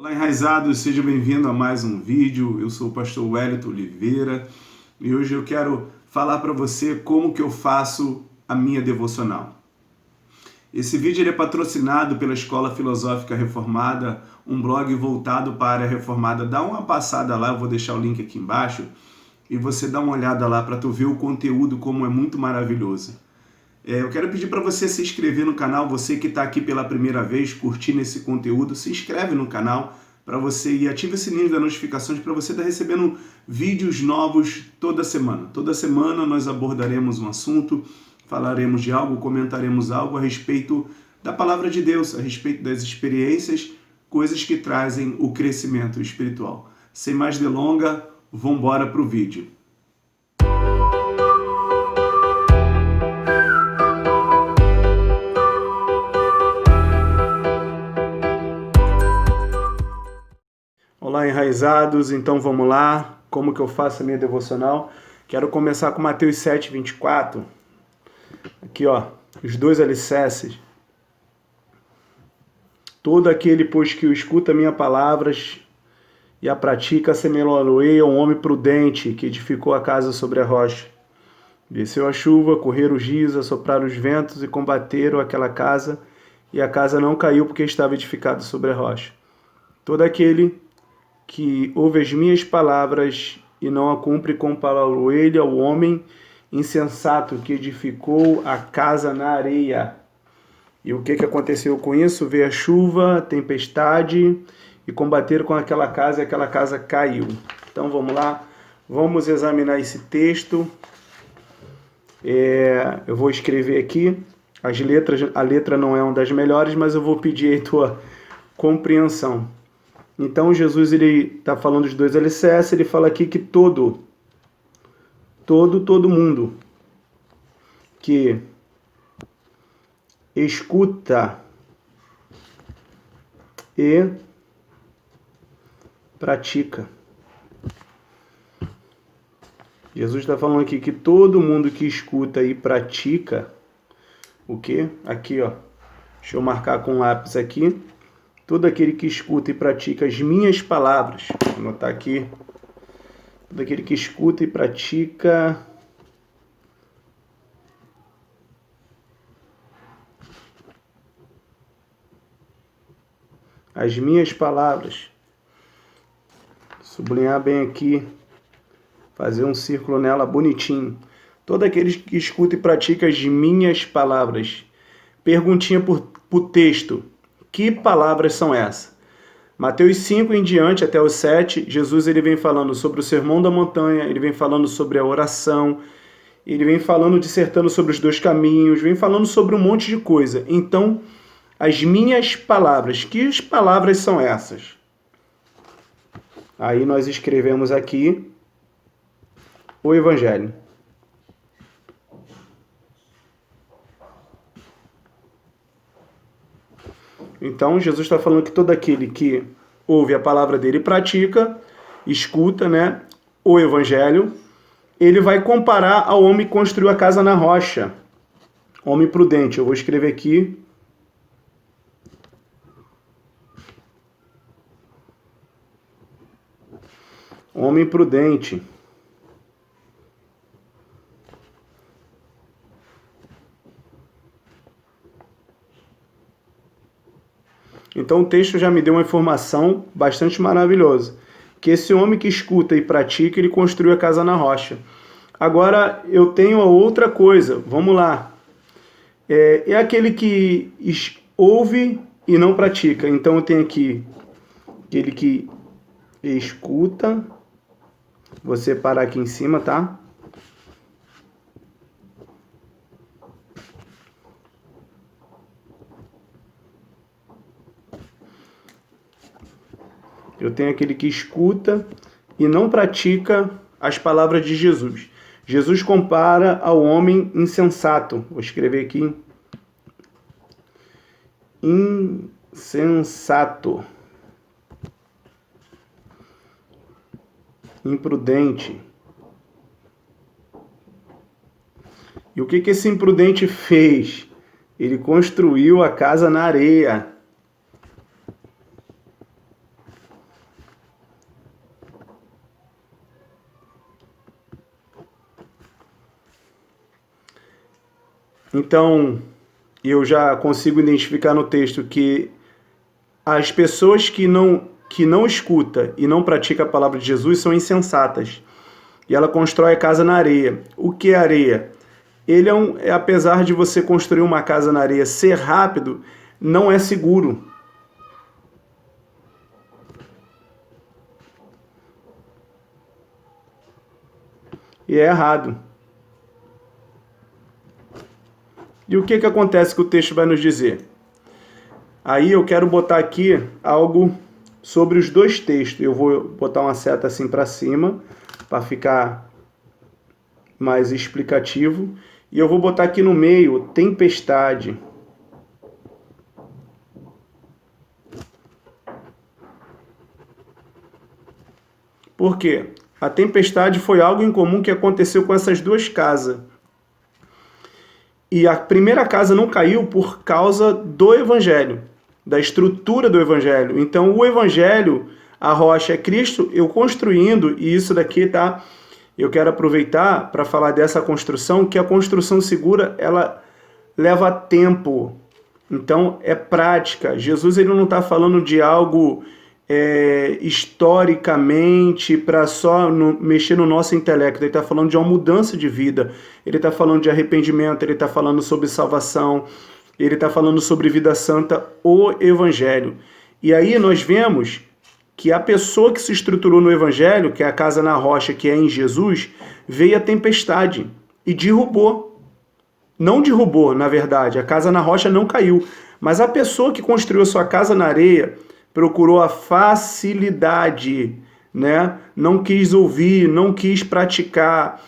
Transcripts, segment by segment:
Olá, enraizados, seja bem-vindo a mais um vídeo. Eu sou o pastor Wellington Oliveira e hoje eu quero falar para você como que eu faço a minha devocional. Esse vídeo ele é patrocinado pela Escola Filosófica Reformada, um blog voltado para a área reformada. Dá uma passada lá, eu vou deixar o link aqui embaixo e você dá uma olhada lá para tu ver o conteúdo como é muito maravilhoso. Eu quero pedir para você se inscrever no canal, você que está aqui pela primeira vez curtindo esse conteúdo, se inscreve no canal para você e ativa o sininho das notificações para você estar recebendo vídeos novos toda semana. Toda semana nós abordaremos um assunto, falaremos de algo, comentaremos algo a respeito da palavra de Deus, a respeito das experiências, coisas que trazem o crescimento espiritual. Sem mais delongas, vamos embora para o vídeo. Olá, enraizados, então vamos lá, como que eu faço a minha devocional? Quero começar com Mateus 7:24, aqui ó, os dois alicerces. Todo aquele, pois, que escuta minhas palavras e a pratica, assemelhá-lo-ei a um homem prudente que edificou a casa sobre a rocha. Desceu a chuva, correram os rios, assopraram os ventos e combateram aquela casa, e a casa não caiu porque estava edificada sobre a rocha. Todo aquele que ouve as minhas palavras e não a cumpre, compará-lo ele ao homem insensato que edificou a casa na areia. E o que aconteceu com isso? Veio a chuva, tempestade, e combateram com aquela casa, e aquela casa caiu. Então vamos lá, vamos examinar esse texto. Eu vou escrever aqui, a letra não é uma das melhores, mas eu vou pedir a tua compreensão. Então Jesus ele está falando dos dois alicerces, ele fala aqui que todo mundo que escuta e pratica. Jesus está falando aqui que todo mundo que escuta e pratica, o quê? Aqui ó, deixa eu marcar com lápis aqui. Todo aquele que escuta e pratica as minhas palavras, vou anotar aqui, todo aquele que escuta e pratica as minhas palavras, sublinhar bem aqui, fazer um círculo nela bonitinho. Todo aquele que escuta e pratica as minhas palavras. Perguntinha por texto. Que palavras são essas? Mateus 5 em diante, até o 7, Jesus ele vem falando sobre o Sermão da Montanha, ele vem falando sobre a oração, ele vem falando, dissertando sobre os dois caminhos, vem falando sobre um monte de coisa. Então, as minhas palavras, que palavras são essas? Aí nós escrevemos aqui o Evangelho. Então, Jesus está falando que todo aquele que ouve a palavra dele e pratica, escuta, né, o Evangelho, ele vai comparar ao homem que construiu a casa na rocha. Homem prudente. Eu vou escrever aqui. Homem prudente. Então o texto já me deu uma informação bastante maravilhosa. Que esse homem que escuta e pratica, ele construiu a casa na rocha. Agora eu tenho outra coisa, vamos lá. É aquele que ouve e não pratica. Então eu tenho aqui aquele que escuta. Vou separar aqui em cima, tá? Eu tenho aquele que escuta e não pratica as palavras de Jesus. Jesus compara ao homem insensato. Vou escrever aqui. Insensato. Imprudente. E o que esse imprudente fez? Ele construiu a casa na areia. Então, eu já consigo identificar no texto que as pessoas que não escutam e não praticam a palavra de Jesus são insensatas. E ela constrói a casa na areia. O que é areia? Ele apesar de você construir uma casa na areia ser rápido, não é seguro. E é errado. E o que acontece que o texto vai nos dizer? Aí eu quero botar aqui algo sobre os dois textos. Eu vou botar uma seta assim para cima, para ficar mais explicativo. E eu vou botar aqui no meio, tempestade. Por quê? A tempestade foi algo em comum que aconteceu com essas duas casas. E a primeira casa não caiu por causa do Evangelho, da estrutura do Evangelho. Então, o Evangelho, a rocha é Cristo, eu construindo, e isso daqui, tá? Eu quero aproveitar para falar dessa construção, que a construção segura, ela leva tempo. Então, é prática. Jesus ele não está falando de algo historicamente para só mexer no nosso intelecto. Ele está falando de uma mudança de vida. Ele está falando de arrependimento, ele está falando sobre salvação, ele está falando sobre vida santa, o Evangelho. E aí nós vemos que a pessoa que se estruturou no Evangelho, que é a casa na rocha, que é em Jesus, veio a tempestade e derrubou. Não derrubou, na verdade, a casa na rocha não caiu, mas a pessoa que construiu a sua casa na areia procurou a facilidade, né? Não quis ouvir, não quis praticar.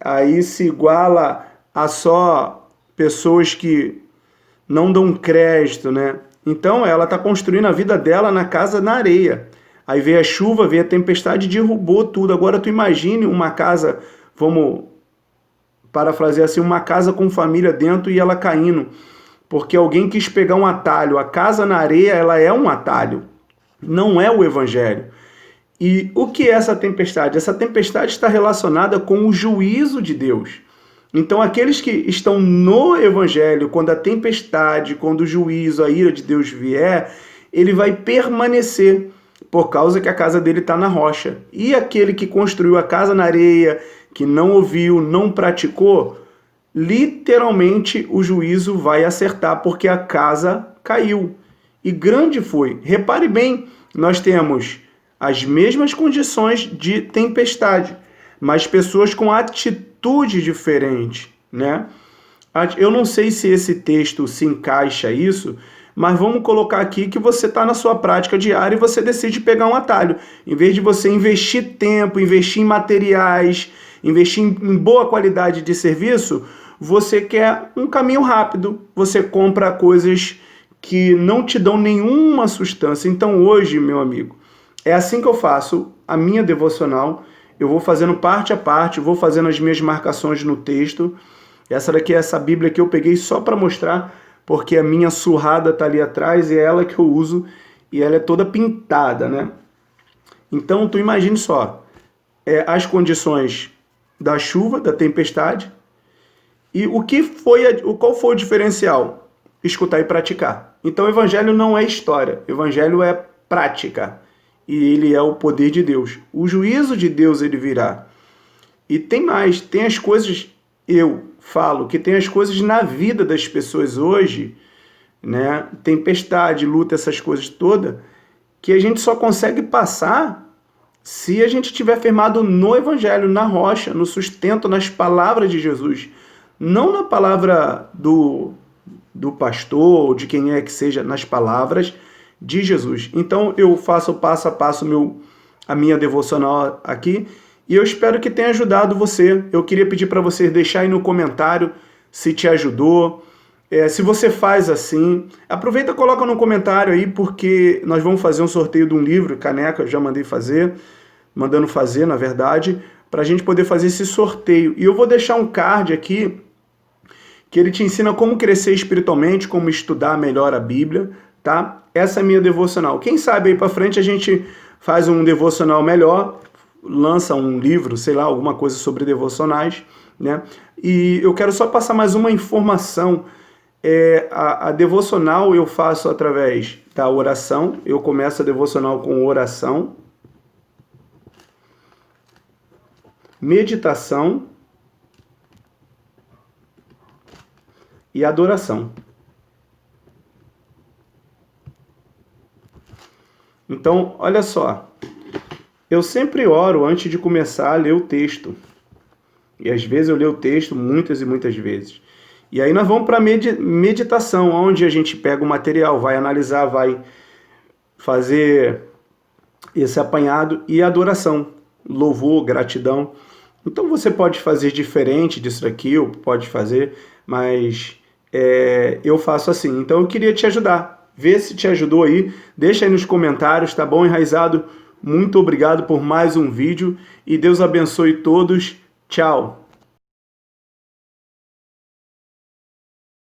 Aí se iguala a só pessoas que não dão crédito, né? Então ela está construindo a vida dela na casa na areia. Aí veio a chuva, veio a tempestade e derrubou tudo. Agora tu imagine uma casa, vamos parafrasear assim, uma casa com família dentro e ela caindo. Porque alguém quis pegar um atalho. A casa na areia, ela é um atalho. Não é o Evangelho. E o que é essa tempestade? Essa tempestade está relacionada com o juízo de Deus. Então, aqueles que estão no Evangelho, quando a tempestade, quando o juízo, a ira de Deus vier, ele vai permanecer, por causa que a casa dele está na rocha. E aquele que construiu a casa na areia, que não ouviu, não praticou, literalmente o juízo vai acertar, porque a casa caiu. E grande foi. Repare bem, nós temos as mesmas condições de tempestade, mas pessoas com atitude diferente, né? Eu não sei se esse texto se encaixa isso, mas vamos colocar aqui que você está na sua prática diária e você decide pegar um atalho. Em vez de você investir tempo, investir em materiais, investir em boa qualidade de serviço, você quer um caminho rápido, você compra coisas que não te dão nenhuma substância. Então hoje, meu amigo, é assim que eu faço a minha devocional. Eu vou fazendo parte a parte, vou fazendo as minhas marcações no texto. Essa daqui é essa Bíblia que eu peguei só para mostrar, porque a minha surrada está ali atrás e é ela que eu uso e ela é toda pintada, né? Então tu imagine só, as condições da chuva, da tempestade, e qual foi o diferencial? Escutar e praticar. Então o Evangelho não é história, o Evangelho é prática. E ele é o poder de Deus. O juízo de Deus ele virá. E tem mais, tem as coisas, eu falo, que tem as coisas na vida das pessoas hoje, né? Tempestade, luta, essas coisas todas, que a gente só consegue passar se a gente estiver firmado no Evangelho, na rocha, no sustento, nas palavras de Jesus. Não na palavra do pastor, ou de quem é que seja, nas palavras de Jesus. Então eu faço passo a passo a minha devocional aqui e eu espero que tenha ajudado você. Eu queria pedir para você deixar aí no comentário se te ajudou. Se você faz assim, aproveita e coloca no comentário aí, porque nós vamos fazer um sorteio de um livro, caneca, eu já mandando fazer, na verdade, para a gente poder fazer esse sorteio. E eu vou deixar um card aqui que ele te ensina como crescer espiritualmente, como estudar melhor a Bíblia, tá? Essa é a minha devocional. Quem sabe aí para frente a gente faz um devocional melhor, lança um livro, sei lá, alguma coisa sobre devocionais, né? E eu quero só passar mais uma informação. A devocional eu faço através da oração. Eu começo a devocional com oração, meditação e adoração. Então, olha só, eu sempre oro antes de começar a ler o texto. E às vezes eu leio o texto muitas e muitas vezes. E aí nós vamos para a meditação, onde a gente pega o material, vai analisar, vai fazer esse apanhado, e adoração, louvor, gratidão. Então você pode fazer diferente disso aqui, ou pode fazer, mas eu faço assim. Então eu queria te ajudar. Vê se te ajudou aí. Deixa aí nos comentários, tá bom, Enraizado? Muito obrigado por mais um vídeo e Deus abençoe todos. Tchau!